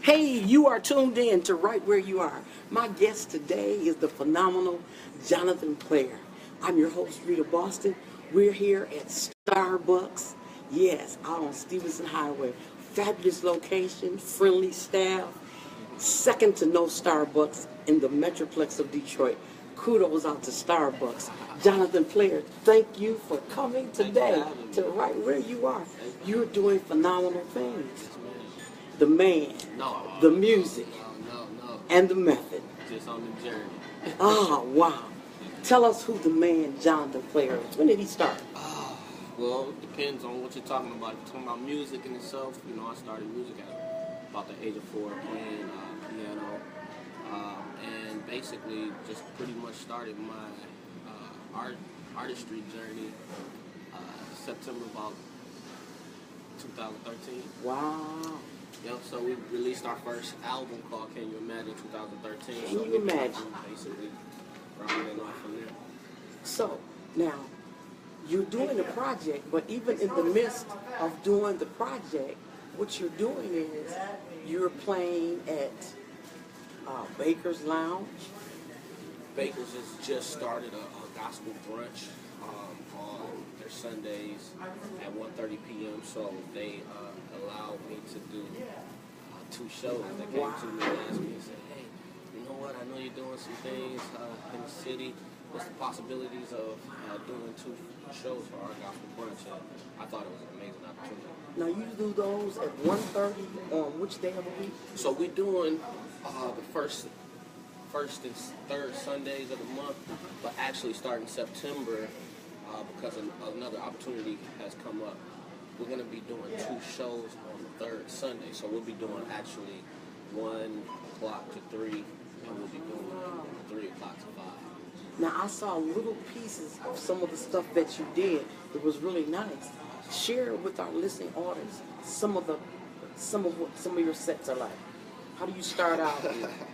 Hey, you are tuned in to Right Where You Are. My guest today is the phenomenal Jonathan Plair. I'm your host, Rita Boston. We're here at Starbucks, yes, out on Stevenson Highway. Fabulous location, friendly staff, second to no Starbucks in the Metroplex of Detroit. Kudos out to Starbucks. Jonathan Plair, thank you for coming today to Right Where You Are. You're doing phenomenal things. The man, the music, and the method. Just on the journey. Ah, wow. Tell us who the man Jonathan Plair is. When did he start? Well, it depends on what you're talking about. If you're talking about music in itself, I started music at about the age of 4, playing piano, and basically just pretty much started my artistry journey September about 2013. Wow. Yep, so we released our first album called Can You Imagine 2013. Can you imagine? Basically, rounding off from there. So, now, you're doing a project, but even in the midst of doing the project, what you're doing is you're playing at Baker's Lounge. Baker's has just started a gospel brunch on their Sundays at 1:30 p.m. So they allowed me to do 2 shows. They came to me and asked me and said, "Hey, you know what? I know you're doing some things in the city. What's the possibilities of doing 2 shows for our gospel brunch?" And I thought it was an amazing opportunity. Now you do those at 1:30 on which day of the week? So we're doing the first and third Sundays of the month, but actually starting September, because another opportunity has come up, we're going to be doing 2 shows on the 3rd Sunday. So we'll be doing actually 1 o'clock to 3, and we'll be doing 3 o'clock to 5. Now I saw little pieces of some of the stuff that you did. It was really nice. Share with our listening audience some of what your sets are like. How do you start out?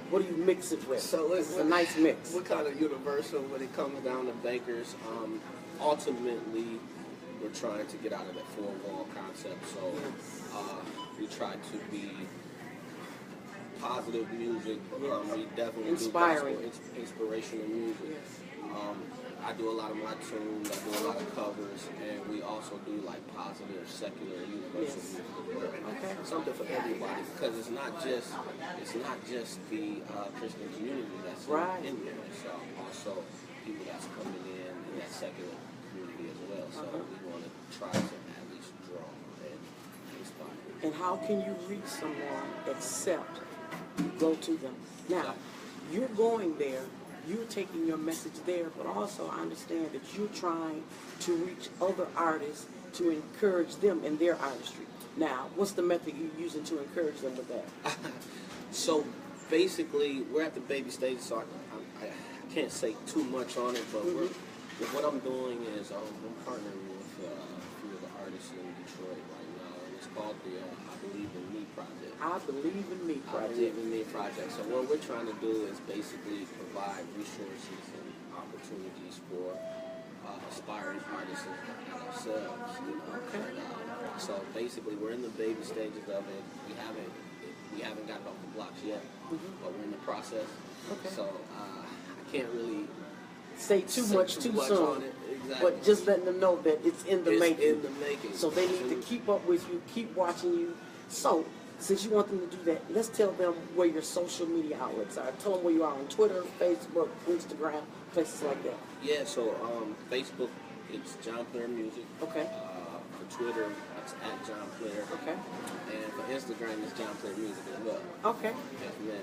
What do you mix it with? So it's a nice mix. We're kind of universal when it comes down to Baker's. Ultimately, we're trying to get out of that 4-wall concept. So we try to be positive music. We definitely inspiring, do inspirational music. Yes. I do a lot of my tunes. I do a lot of covers, and we also do like positive, secular, universal music. Okay. Something for everybody, because it's not just the Christian community that's in there. So also people that's coming in that secular community as well. So we want to try to at least draw and inspire. And how can you reach someone except you go to them? Now, you're going there. You're taking your message there, but also I understand that you're trying to reach other artists to encourage them in their artistry. Now, what's the method you're using to encourage them with that? So basically, we're at the baby stage, so I can't say too much on it, but what I'm doing is I'm partnering with a few of the artists in Detroit right now, and it's called the I Believe in Me Project. I Believe in Me Project. I Believe in Me Project. So what we're trying to do is basically provide resources and opportunities for aspiring artists like ourselves. Okay. So basically, we're in the baby stages of it. We haven't gotten off the blocks yet, but we're in the process. Okay. So I can't really say too much too soon on it. Exactly. But just letting them know that it's in the making. In the making. So they need to keep up with you, keep watching you. So since you want them to do that, let's tell them where your social media outlets are. Tell them where you are on Twitter, Facebook, Instagram, places like that. Yeah. So Facebook, it's Jon Plair Music. Okay. For Twitter, it's at Jon Plair. Okay. And for Instagram, it's Jon Plair Music as well. Okay. Yes, ma'am.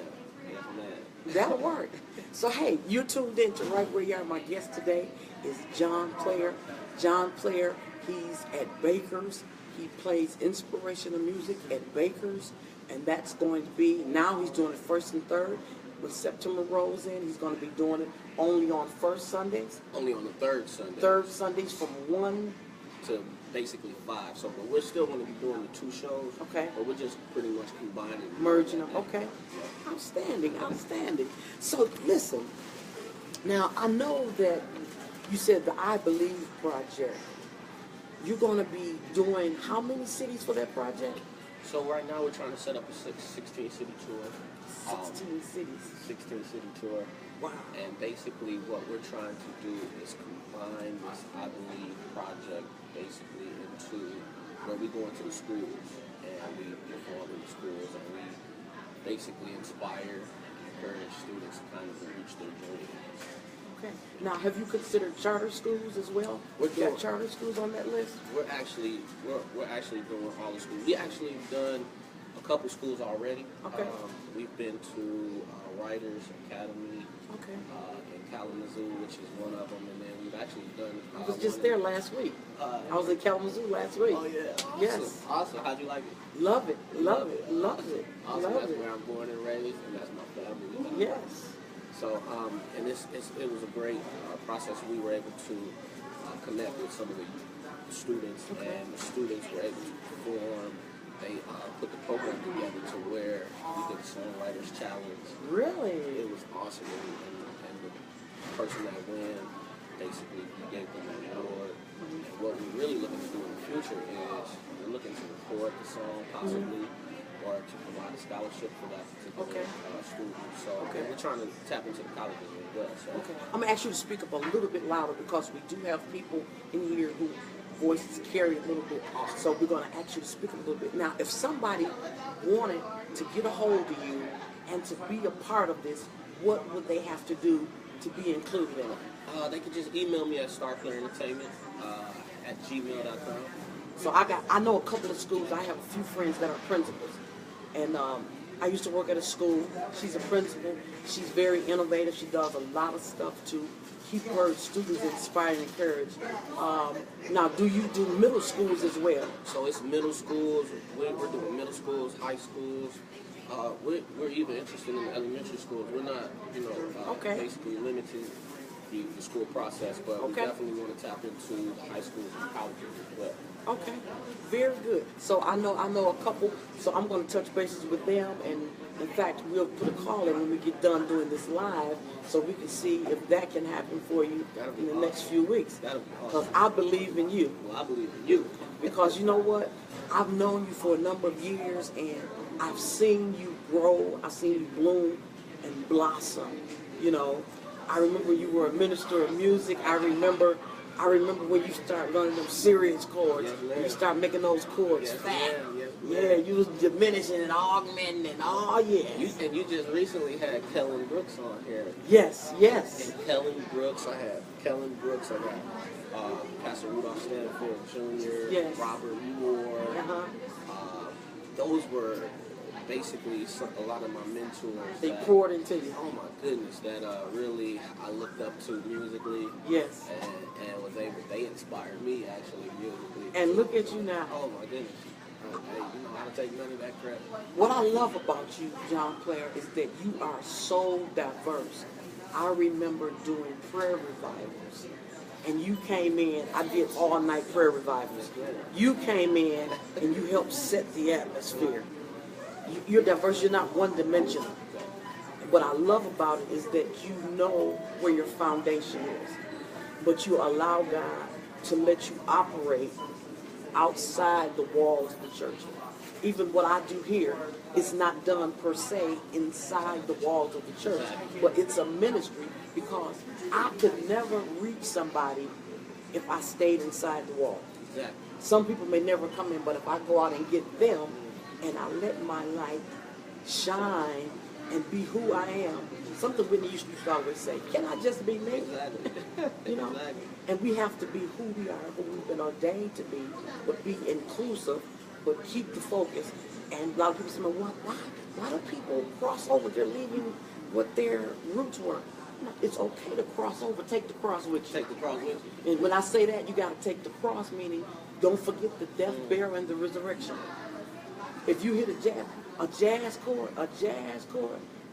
Yes, ma'am. That'll work. So, hey, you're tuned in to Right Where You Are. My guest today is Jon Plair. Jon Plair, he's at Baker's. He plays inspirational music at Baker's, and that's going to be, now he's doing it 1st and 3rd. When September rolls in, he's going to be doing it only on 1st Sundays. Only on the 3rd Sunday. 3rd Sundays from 1 to basically 5. So, but we're still going to be doing the 2 shows. Okay. But we're just pretty much combining, merging them. Okay. Outstanding. Outstanding. So listen. Now I know that you said the I Believe project. You're going to be doing how many cities for that project? So right now we're trying to set up a 16-city tour. 16 cities. 16-city tour. Wow. And basically what we're trying to do is combine this I Believe project basically into where we go into the schools and we perform in the schools and we basically inspire and encourage students to kind of reach their dreams. Okay. Now, have you considered charter schools as well? We're You got doing- charter schools on that list? We're actually doing all the schools. We actually done a couple schools already. Okay. We've been to Writers Academy Okay. in Kalamazoo, which is one of them, and then we've actually done. I was just there last week. I was in Kalamazoo last week. Oh yeah. Awesome. Yes. Awesome. How'd you like it? Love it. Love it. Love it. Awesome. Love That's it. where I'm born and raised, and that's my family. Yes. So, and it was a great process. We were able to connect with some of the students, Okay. and the students were able to perform. They put the program together to where we did a songwriters challenge. Really? It was awesome, and the person that won, basically, we gave them an award. And what we're really looking to do in the future is we're looking to record the song, possibly, or to provide a scholarship for that particular student. So Okay. we're trying to tap into the colleges as well. So Okay. I'm going to ask you to speak up a little bit louder because we do have people in here who voices carry a little bit. So we're going to ask you to speak a little bit. Now, if somebody wanted to get a hold of you and to be a part of this, what would they have to do to be included in it? they could just email me at starplayentertainment at gmail.com. So I know a couple of schools. I have a few friends that are principals. And I used to work at a school. She's a principal. She's very innovative. She does a lot of stuff to keep her students inspired and encouraged. Now, do you do middle schools as well? So it's middle schools. We're doing middle schools, high schools. We're even interested in elementary schools. We're not, Okay. basically limiting the school process, but we Okay. definitely want to tap into the high schools and colleges as well. Okay, very good. So I know a couple. So I'm going to touch bases with them, and in fact, we'll put a call in when we get done doing this live, so we can see if that can happen for you That'll be in the awesome. next few weeks. That'll be Because awesome. I believe in you. Well, I believe in you. Because you know what? I've known you for a number of years, and I've seen you grow. I've seen you bloom and blossom. I remember you were a minister of music. I remember when you start learning them serious chords. Yes, ma'am. You start making those chords Yes, fat. ma'am. Yes, ma'am. Yeah, you was diminishing and augmenting and You just recently had Kellen Brooks on here. Yes. And Kellen Brooks, I have Pastor Rudolph Stanfield Jr., Yes. Robert Moore. Uh-huh. Those were basically a lot of my mentors. They that, poured into you. oh my goodness, that really I looked up to musically. Yes. And was able, they inspired me actually musically. And look at you now. Oh my goodness. Hey, how to take none of that credit. What I love about you, Jon Plair, is that you are so diverse. I remember doing prayer revivals, and you came in. I did all-night prayer revivals. You came in and you helped set the atmosphere. You're diverse. You're not one-dimensional. What I love about it is that you know where your foundation is, but you allow God to let you operate outside the walls of the church. Even what I do here is not done per se inside the walls of the church, but it's a ministry because I could never reach somebody if I stayed inside the wall. Exactly. Some people may never come in, but if I go out and get them and I let my light shine and be who I am, something Whitney used to always say, can I just be me? Exactly. Exactly. And we have to be who we are, who we've been ordained to be, but be inclusive, but keep the focus. And a lot of people say, well, why do people cross over? They're leaving what their roots were. It's okay to cross over. Take the cross with you. Take the cross with you. And when I say that, you got to take the cross, meaning don't forget the death, burial, and the resurrection. If you hit a jazz chord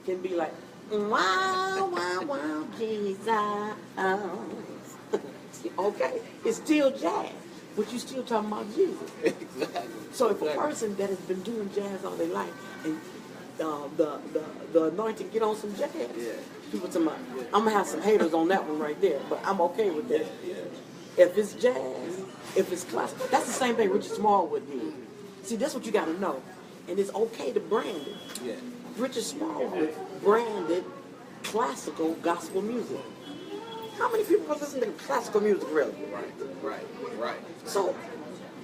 can be like, wow, wow, wow, Jesus. Okay, it's still jazz, but you still talking about Jesus. Exactly. So if a person that has been doing jazz all their life and the anointing get on some jazz, people tell me, I'm gonna have some haters on that one right there, but I'm okay with that. If it's jazz, if it's classical, that's the same thing Richard Small would do. See, that's what you got to know. and it's okay to brand it. Yeah. Richard Smallwood branded classical gospel music. How many people listen to classical music, really? Right. So,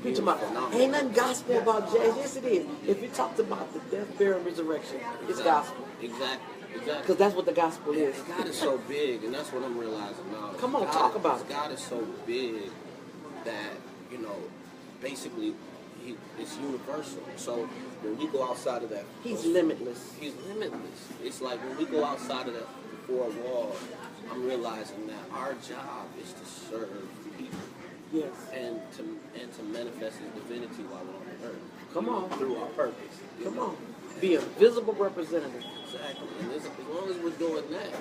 preach about ain't nothing gospel about jazz. Yes, it is. If it talks about the death, burial, and resurrection, it's gospel. Exactly. Because that's what the gospel is. God is so big, and that's what I'm realizing now. Come on, talk about it. God is so big that, basically, it's universal. So when we go outside of that, He's limitless. He's limitless. It's like when we go outside of that four walls, I'm realizing that our job is to serve people. Yes. And to manifest His divinity while we're on the earth. Come on. Through our purpose. Come on. Be a visible representative. Exactly. And as long as we're doing that,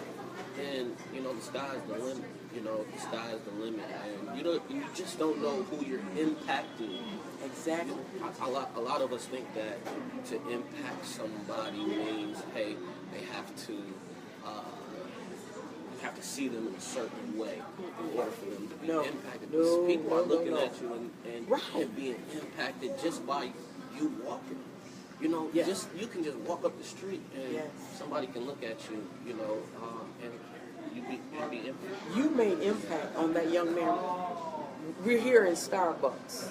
then the sky's the limit. The sky's the limit, and you just don't know who you're impacting. Exactly. A lot of us think that to impact somebody means, hey, they have to. You have to see them in a certain way in order for them to be impacted. People are looking at you and being impacted just by you walking. You can just walk up the street and somebody can look at you, and you'd be impacted. You made impact on that young man. We're here in Starbucks,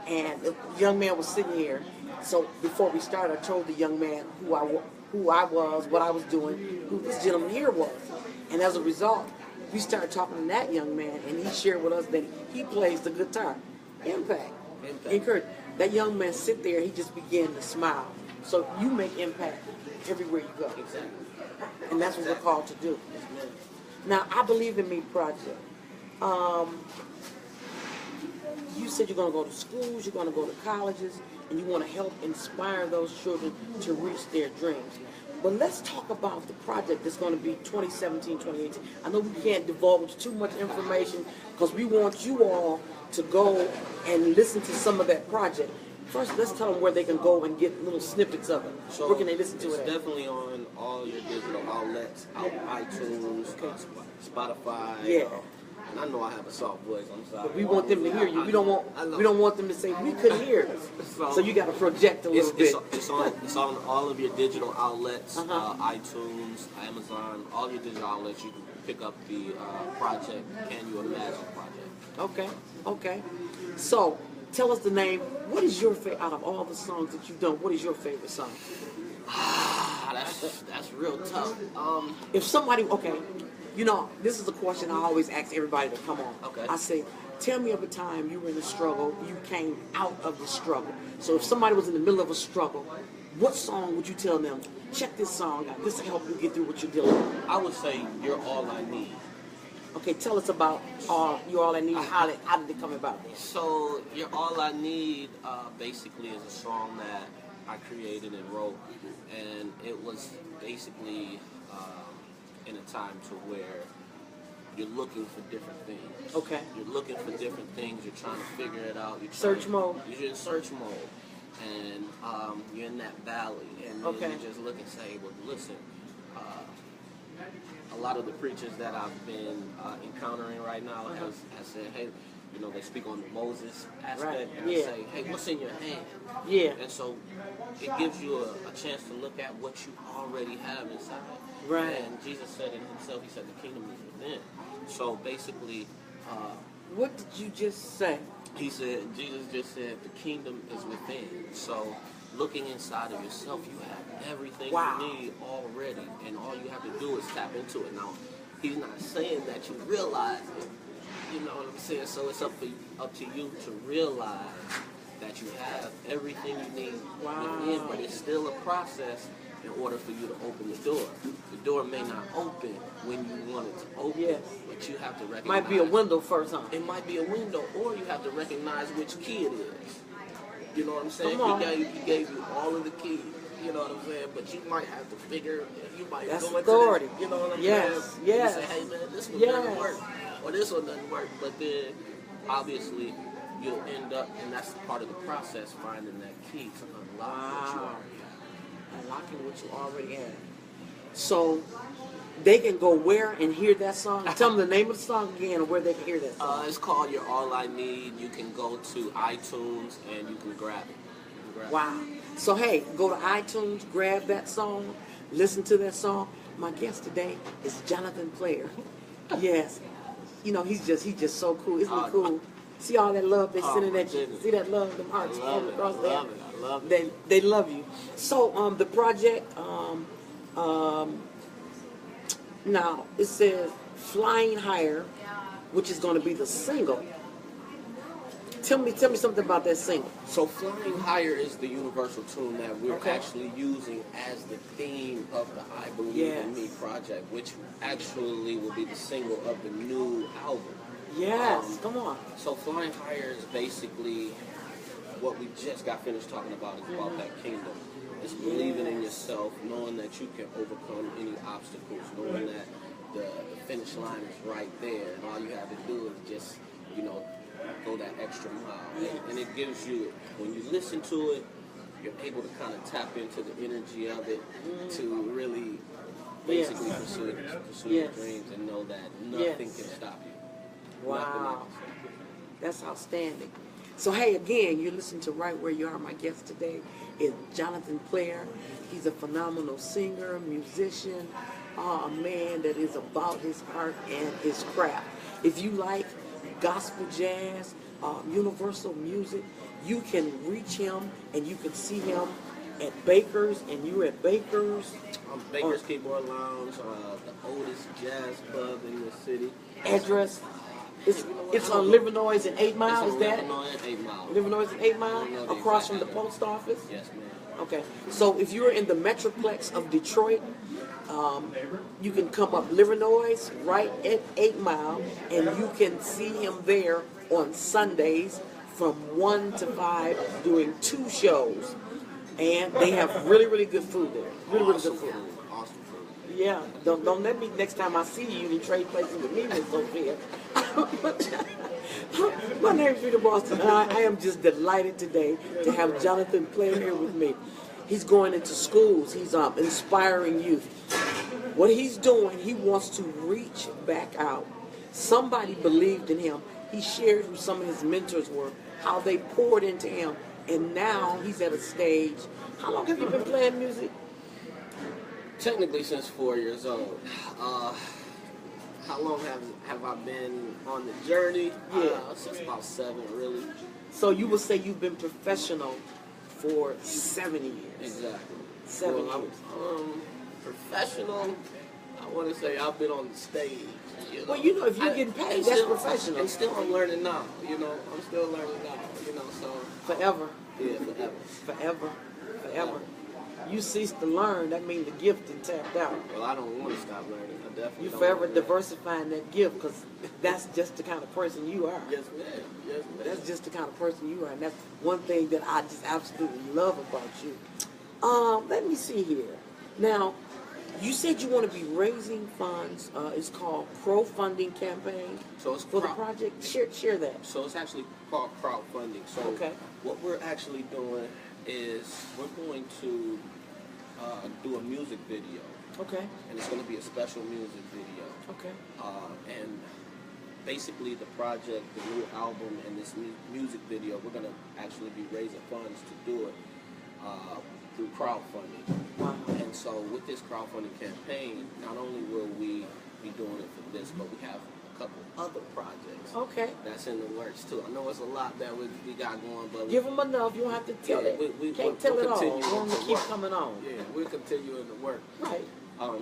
and the young man was sitting here. So before we started, I told the young man who I was, what I was doing, who this gentleman here was. And as a result, we started talking to that young man, and he shared with us that he plays the guitar. Impact. Encourage. That young man sit there, he just began to smile. So you make impact everywhere you go. Exactly. And that's what we're called to do. Now, I Believe in Me project. You said you're going to go to schools, you're going to go to colleges, and you want to help inspire those children to reach their dreams. But let's talk about the project that's going to be 2017, 2018. I know we can't divulge too much information because we want you all to go and listen to some of that project. First, let's tell them where they can go and get little snippets of it. So where can they listen to it It's at? definitely on all your digital outlets, iTunes, Spotify. Yeah. And I know I have a soft voice. I'm sorry. But we want them to hear you. We don't want them to say we couldn't hear us. So you got to project a little bit. It's on all of your digital outlets, iTunes, Amazon, all your digital outlets. You can pick up the project. Can You Imagine project? Okay. So tell us the name. What is your favorite out of all the songs that you've done? What is your favorite song? That's real tough. If somebody, this is a question I always ask everybody to come on. Okay. I say, tell me of a time you were in a struggle, you came out of the struggle. So if somebody was in the middle of a struggle, what song would you tell them? Check this song out. This will help you get through what you're dealing with. I would say You're All I Need. Okay, tell us about You're All I Need. How did it come about? So You're All I Need basically is a song that I created and wrote, and it was basically in a time to where you're looking for different things. Okay. You're looking for different things. You're trying to figure it out. Search mode. You're in search mode, and you're in that valley, and Okay. you just look and say, well, listen. A lot of the preachers that I've been encountering right now has said, hey, they speak on the Moses aspect, and I say, hey, what's in your hand? Yeah. And so it gives you a chance to look at what you already have inside. Right. And Jesus said it himself, he said the kingdom is within. So basically, What did you just say? Jesus just said the kingdom is within. So looking inside of yourself, you have everything Wow. you need already, and all you have to do is tap into it. Now, he's not saying that you realize it. You know what I'm saying? So it's up to you to realize that you have everything you need within, but it's still a process in order for you to open the door. The door may not open when you want it to open, Yes. but you have to recognize. Might be a window first, huh? It might be a window, or you have to recognize which key it is. You know what I'm saying? Come on. He gave you all of the keys. You know what I'm saying? But you might have to figure. You might That's go into authority. this, you know what I'm Yes, saying? yes. You say, hey man, this one Yes. doesn't work, or this one doesn't work. But then, obviously, you'll end up, and that's part of the process, finding that key to unlock what you already have. Unlocking what you already have. So they can go where and hear that song? Tell them the name of the song again and where they can hear that song. It's called You're All I Need. You can go to iTunes and you can grab it. Wow. So hey, go to iTunes, grab that song, listen to that song. My guest today is Jonathan Plair. Yes, you know he's just so cool. Isn't he cool? See all that love they sending at you. See that love, them hearts coming across there. I love it. They love you. So the project now it says Flying Higher, which is going to be the single. Tell me something about that single. So Flying Higher is the universal tune that we're Okay. actually using as the theme of the I Believe in Me project, which actually will be the single of the new album. Yes, come on. So Flying Higher is basically what we just got finished talking about, is about that kingdom. It's believing in yourself, knowing that you can overcome any obstacles, knowing that the finish line is right there, and all you have to do is just, go that extra mile. And it gives you, when you listen to it, you're able to kind of tap into the energy of it to really basically pursue your dreams and know that nothing can stop you. Wow. That's outstanding. So, hey, again, you're listening to Right Where You Are. My guest today is Jonathan Plair. He's a phenomenal singer, musician, a man that is about his art and his craft. If you like gospel jazz, universal music, you can reach him and you can see him at Baker's, and you're at Baker's. Baker's Keyboard Lounge, the oldest jazz club in the city. Address? It's on Livernois and 8 Mile, is that? Livernois and 8 Mile. Livernois and 8 Mile, across from the post office? Yes, ma'am. Okay, so if you're in the Metroplex of Detroit, you can come up Livernois right at 8 Mile, and you can see him there on Sundays from 1 to 5 doing 2 shows. And they have really, really good food there. Really, really good food. Awesome food. Yeah, don't let me, next time I see you, trade places with me, Miss Sophia. My name is Rita Boston, and I am just delighted today to have Jonathan Plair here with me. He's going into schools. He's inspiring youth. What he's doing, he wants to reach back out. Somebody believed in him. He shared who some of his mentors were, how they poured into him, and now he's at a stage. How long have you been playing music? Technically since 4 years old. How long have I been on the journey? Since about 7, really. So you would say you've been professional for 7 years. Exactly. 7 years. Professional, I want to say I've been on the stage. Well, if you're getting paid, that's professional. And still I'm learning now, I'm still learning now, so. Forever. Yeah, forever. Forever. Forever. You cease to learn, that means the gift is tapped out. Well, I don't want to stop learning. I definitely You don't forever want to. diversifying that gift, because that's just the kind of person you are. Yes, ma'am. Yes, ma'am. That's just the kind of person you are, and that's one thing that I just absolutely love about you. Let me see here. Now, you said you want to be raising funds. It's called Pro-Funding Campaign. So it's for the project. Share that. So it's actually called crowdfunding. So what we're actually doing is we're going to do a music video. Okay. And it's going to be a special music video. Okay. And basically the project, the new album, and this music video, we're going to actually be raising funds to do it through crowdfunding. Wow. And so with this crowdfunding campaign, not only will we be doing it for this, but we have a couple other projects that's in the works too. I know it's a lot that we got going, but give them enough. You don't have to tell it. Can't tell it all. You want them to keep coming on. Yeah, we're continuing to work. Right.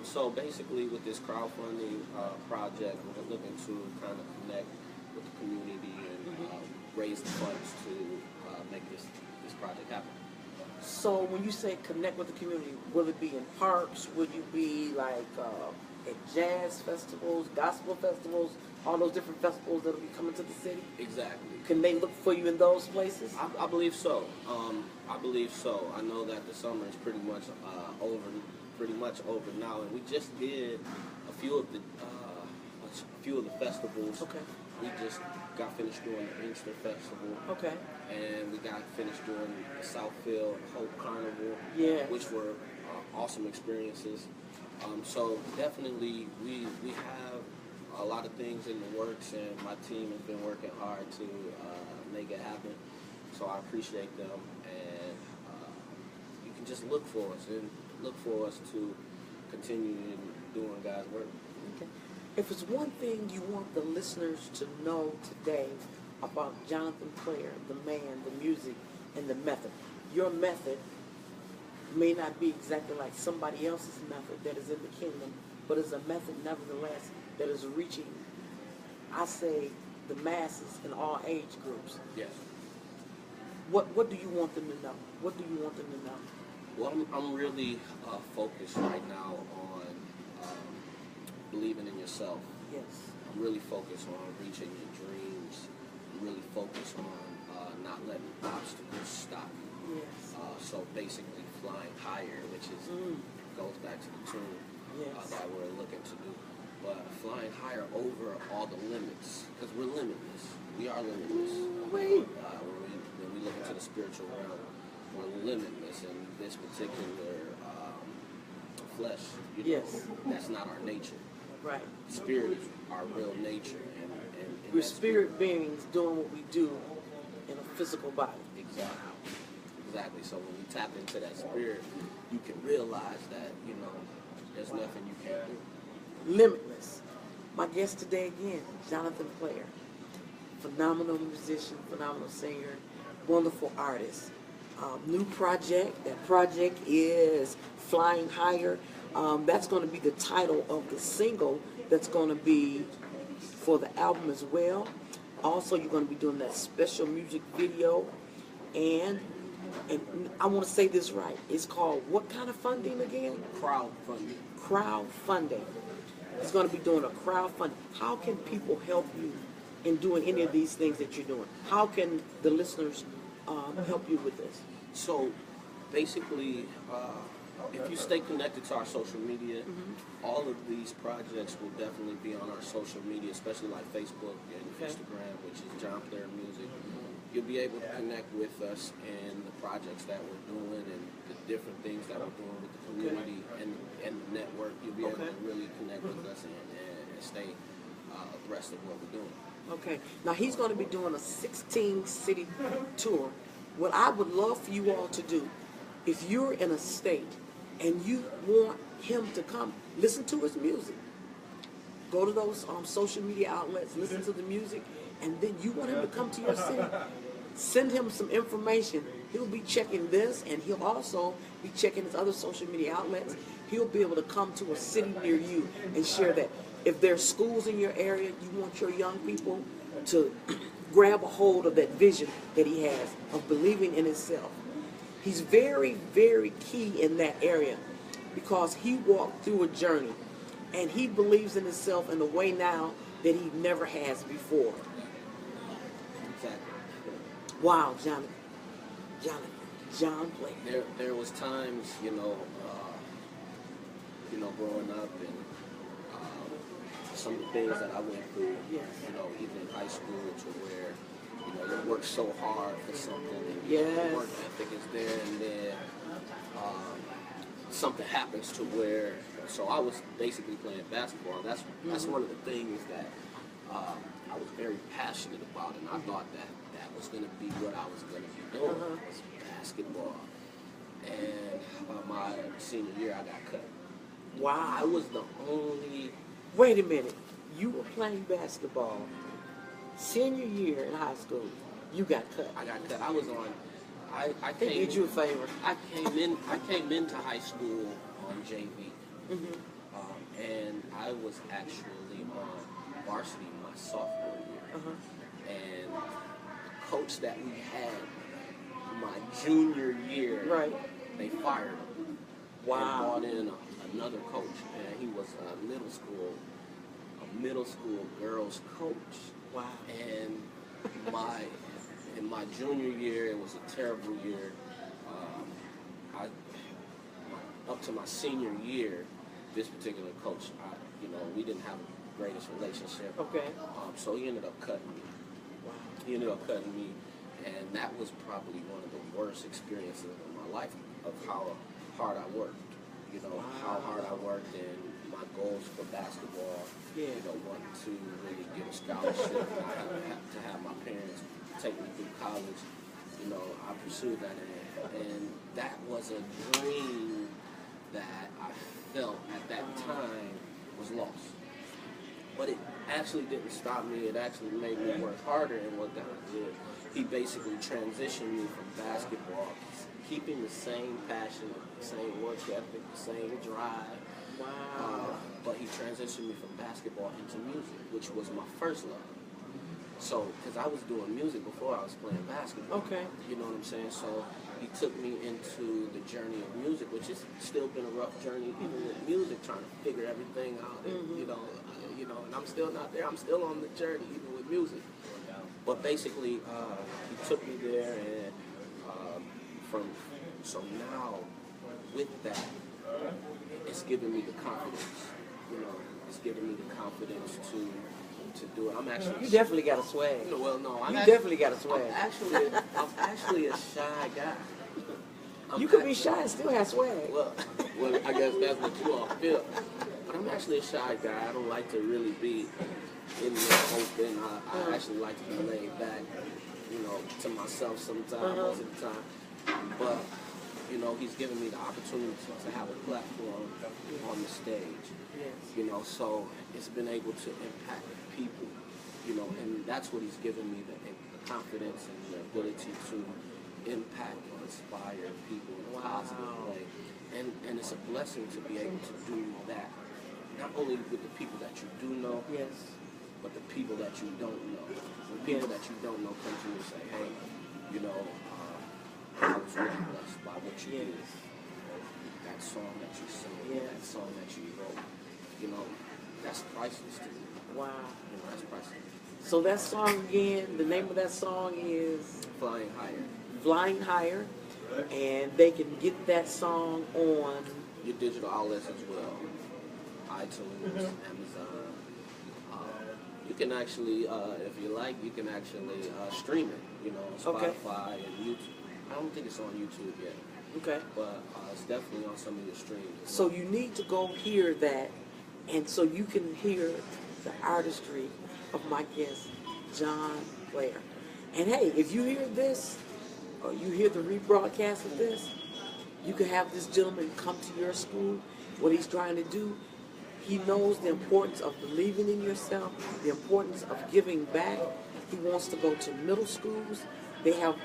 So basically with this crowdfunding project, we're looking to kind of connect with the community and raise the funds to make this project happen. So when you say connect with the community, will it be in parks? Will you be like at jazz festivals, gospel festivals, all those different festivals that will be coming to the city? Exactly. Can they look for you in those places? I believe so. I believe so. I know that the summer is pretty much over now, and we just did a few of the festivals. Okay. We just got finished doing the Inkster Festival. Okay. And we got finished doing the Southfield Hope Carnival. Yeah. Which were awesome experiences. So definitely we have a lot of things in the works, and my team has been working hard to make it happen. So I appreciate them, and just look for us and look for us to continue in doing God's work. Okay. If it's one thing you want the listeners to know today about Jonathan Plair, the man, the music, and the method, your method may not be exactly like somebody else's method that is in the kingdom, but is a method nevertheless that is reaching, I say, the masses in all age groups. Yes. What do you want them to know? What do you want them to know? Well, I'm really focused right now on believing in yourself. Yes. I'm really focused on reaching your dreams. I'm really focused on not letting obstacles stop you. Yes. So basically flying higher, which is goes back to the tune Yes. that we're looking to do. But flying higher over all the limits, because we're limitless. We are limitless. Wait. When we look into the spiritual realm, we're limitless in this particular flesh. You know, Yes. That's not our nature. Right. Spirit is our real nature. And We're that spirit beings doing what we do in a physical body. Exactly. So when you tap into that spirit, you can realize that, there's nothing you can't do. Limitless. My guest today again, Jonathan Plair. Phenomenal musician, phenomenal singer, wonderful artist. New project. That project is Flying Higher. That's going to be the title of the single that's going to be for the album as well. Also, you're going to be doing that special music video. And I want to say this right. It's called what kind of funding again? Crowdfunding. Crowdfunding. It's going to be doing a crowdfunding. How can people help you in doing any of these things that you're doing? How can the listeners help you with this? So basically, if you stay connected to our social media, all of these projects will definitely be on our social media, especially like Facebook and Instagram, which is Jon Plair Music. You'll be able to connect with us and the projects that we're doing and the different things that we're doing with the community and the network. You'll be able to really connect with us and stay abreast of what we're doing. Okay. Now he's going to be doing a 16-city tour. What I would love for you all to do, if you're in a state and you want him to come, listen to his music. Go to those social media outlets, listen to the music, and then you want him to come to your city. Send him some information. He'll be checking this, and he'll also be checking his other social media outlets. He'll be able to come to a city near you and share that. If there's schools in your area, you want your young people to grab a hold of that vision that he has of believing in himself. He's very, very key in that area because he walked through a journey and he believes in himself in a way now that he never has before. Exactly. Wow, Jon Plair. There was times, growing up and some of the things that I went through, Yes. Even in high school, to where, you work so hard for something and Yes. the work ethic is there, and then something happens to where, so I was basically playing basketball. That's one of the things that I was very passionate about, and I thought that was going to be what I was going to be doing, was basketball. And my senior year, I got cut. Wow. I was the only... Wait a minute. You were playing basketball senior year in high school. You got cut. I got cut. I was on... They did you a favor. I came into high school on JV. And I was actually on varsity my sophomore year. And the coach that we had my junior year, Right. they fired him. Wow. And brought in another coach, and he was a middle school girls coach. Wow. And in my junior year, it was a terrible year. Up to my senior year, this particular coach, we didn't have the greatest relationship. Okay. So he ended up cutting me. Wow. He ended up cutting me, and that was probably one of the worst experiences of my life, of how hard I worked. How hard I worked, and my goals for basketball, wanting to really get a scholarship, and I to have my parents take me through college. you know, I pursued that, and that was a dream that I felt at that time was lost. But it actually didn't stop me. It actually made me work harder. And what God did, He basically transitioned me from basketball, keeping the same passion, the same work ethic, the same drive. Wow. But He transitioned me from basketball into music, which was my first love. So, because I was doing music before I was playing basketball. Okay. You know what I'm saying? So He took me into the journey of music, which has still been a rough journey, even with music, trying to figure everything out. And, you know, and I'm still not there. I'm still on the journey, even with music. But basically, He took me there, and so now with that, it's giving me the confidence. You know, it's giving me the confidence to do it. I'm actually. You definitely got a swag. No, well, no, You definitely got a swag. I'm actually a shy guy. You could be shy and still have swag. Well, I guess that's what you all feel. But I'm actually a shy guy. I don't like to really be in the open. I actually like to be laid back, you know, to myself sometimes, most of the time. But, you know, He's given me the opportunity to have a platform on the stage. Yes. You know, so it's been able to impact people, you know, and that's what He's given me, the confidence and the ability to impact and inspire people in a positive way. And it's a blessing to be able to do that, not only with the people that you do know, Yes. but the people that you don't know. When people that you don't know come to you and say, hey, you know, I was really blessed by what you did. That song that you sang, that song that you wrote, you know, that's priceless to me. Wow. You know, that's priceless. So that song again, the name of that song is Flying Higher. Flying Higher, and they can get that song on Your digital outlets as well. iTunes, Amazon. You can actually, if you like, you can actually stream it, you know, on Spotify and YouTube. I don't think it's on YouTube yet. Okay. But it's definitely on some of your streams. So you need to go hear that, and so you can hear the artistry of my guest, Jon Plair. And hey, if you hear this, or you hear the rebroadcast of this, you can have this gentleman come to your school. What he's trying to do, he knows the importance of believing in yourself, the importance of giving back. He wants to go to middle schools. They have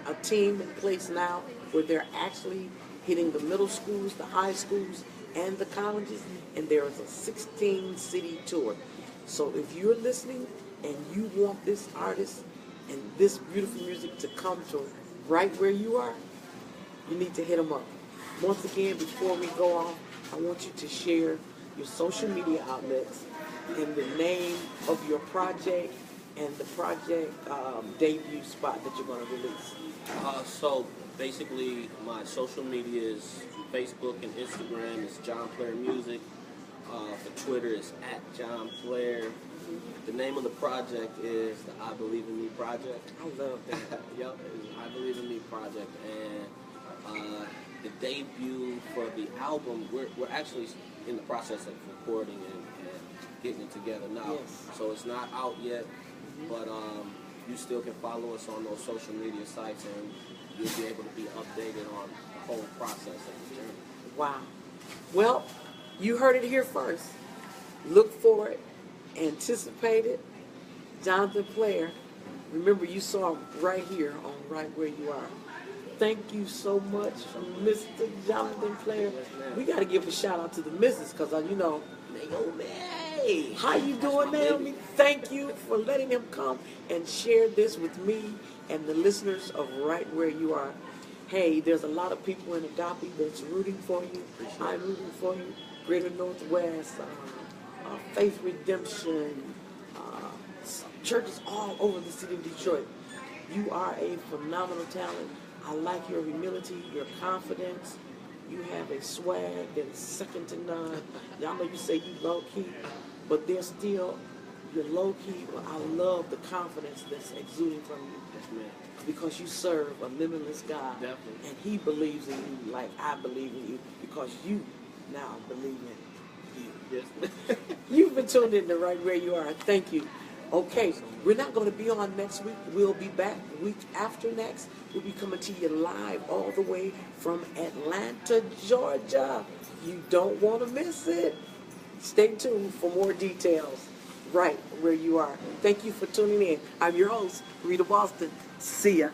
a team in place now where they're actually hitting the middle schools, the high schools, and the colleges, and there is a 16-city tour. So if you're listening and you want this artist and this beautiful music to come to right where you are, you need to hit him up. Once again, before we go off, I want you to share your social media outlets and the name of your project and the project debut spot that you're going to release. So basically, my social media is Facebook and Instagram is Jon Plair Music. For Twitter, it's @Jon Plair. The name of the project is the I Believe in Me Project. I love that. Yep, it's I Believe in Me Project. And the debut for the album, we're actually in the process of recording and getting it together now. Yes. So it's not out yet, but you still can follow us on those social media sites, and you'll be able to be updated on the whole process of the journey. Wow. Well, you heard it here first. Look for it. Anticipate it. Jonathan Plair. Remember, you saw him right here on Right Where You Are. Thank you so much, Mr. Jonathan Plair. We got to give a shout out to the missus because, you know, Naomi! How you doing, Naomi? Thank you for letting him come and share this with me and the listeners of Right Where You Are. Hey, there's a lot of people in Agape that's rooting for you. I'm rooting for you. Greater Northwest, Faith Redemption, churches all over the city of Detroit. You are a phenomenal talent. I like your humility, your confidence. You have a swag that is second to none. Y'all know you say you low-key, but there's still, you're low-key, but I love the confidence that's exuding from you. Yes, ma'am. Because you serve a limitless God. Definitely. And He believes in you like I believe in you because you now believe in you. Yes. You've been tuned in to Right Where You Are. Thank you. Okay, we're not going to be on next week. We'll be back week after next. We'll be coming to you live all the way from Atlanta, Georgia. You don't want to miss it. Stay tuned for more details right where you are. Thank you for tuning in. I'm your host, Rita Boston. See ya.